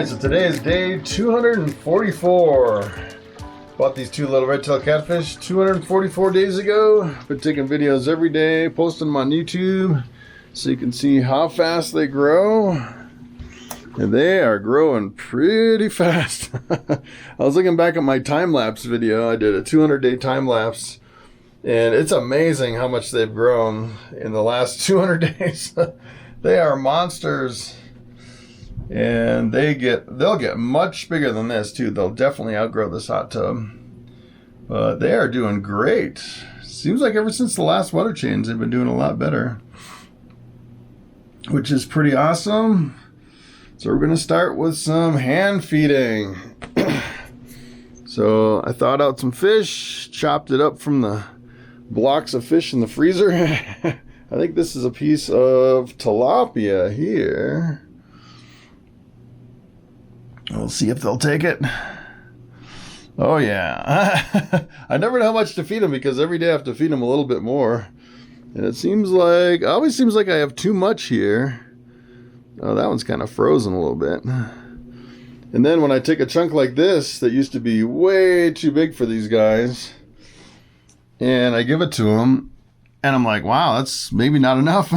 Alright, so today is day 244. Bought these two little red-tailed catfish 244 days ago. Been taking videos every day, posting them on YouTube so you can see how fast they grow. And they are growing pretty fast. I was looking back at my time-lapse video. I did a 200-day time-lapse. And it's amazing how much they've grown in the last 200 days. They are monsters. And they'll get much bigger than this too. They'll definitely outgrow this hot tub. But they are doing great. Seems like ever since the last weather change, they've been doing a lot better, which is pretty awesome. So we're gonna start with some hand feeding. So I thawed out some fish, chopped it up from the blocks of fish in the freezer. I think this is a piece of tilapia here. We'll see if they'll take it. Oh yeah. I never know how much to feed them because every day I have to feed them a little bit more. And it always seems like I have too much here. Oh, that one's kind of frozen a little bit. And then when I take a chunk like this, that used to be way too big for these guys, and I give it to them, and I'm like, wow, that's maybe not enough.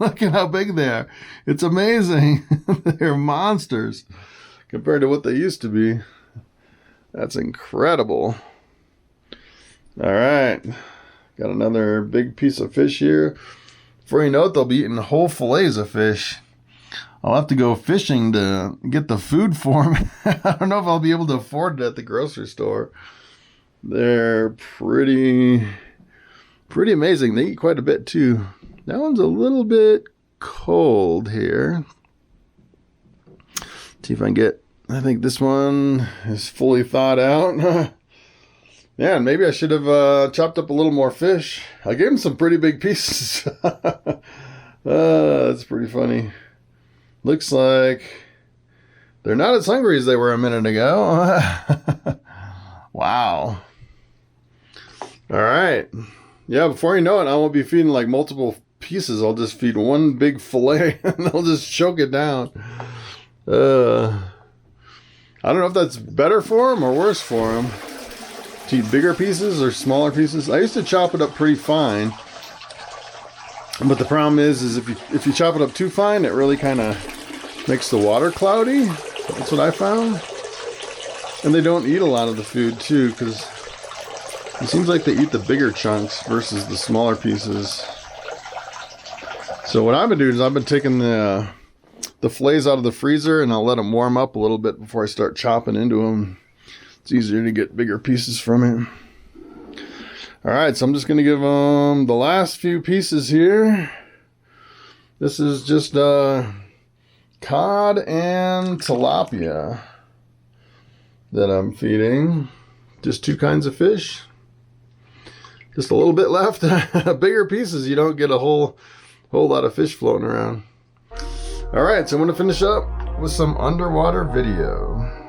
Look at how big they are. It's amazing. They're monsters compared to what they used to be. That's incredible. All right. Got another big piece of fish here. Before you know it, they'll be eating whole fillets of fish. I'll have to go fishing to get the food for them. I don't know if I'll be able to afford it at the grocery store. They're pretty amazing. They eat quite a bit too. That one's a little bit cold here. See if I can get, I think this one is fully thawed out. Yeah, maybe I should have chopped up a little more fish. I gave him some pretty big pieces. That's pretty funny. Looks like they're not as hungry as they were a minute ago. Wow. All right. Yeah, before you know it, I won't be feeding like multiple pieces. I'll just feed one big fillet and they'll just choke it down. I don't know if that's better for them or worse for them. To eat bigger pieces or smaller pieces. I used to chop it up pretty fine. But the problem is if you chop it up too fine, it really kind of makes the water cloudy. That's what I found. And they don't eat a lot of the food too, because it seems like they eat the bigger chunks versus the smaller pieces. So what I've been doing is I've been taking the fillets out of the freezer and I'll let them warm up a little bit before I start chopping into them. It's easier to get bigger pieces from it. All right, so I'm just going to give them the last few pieces here. This is just cod and tilapia that I'm feeding. Just two kinds of fish. Just a little bit left. Bigger pieces, you don't get a whole lot of fish floating around. All right, so I'm going to finish up with some underwater video.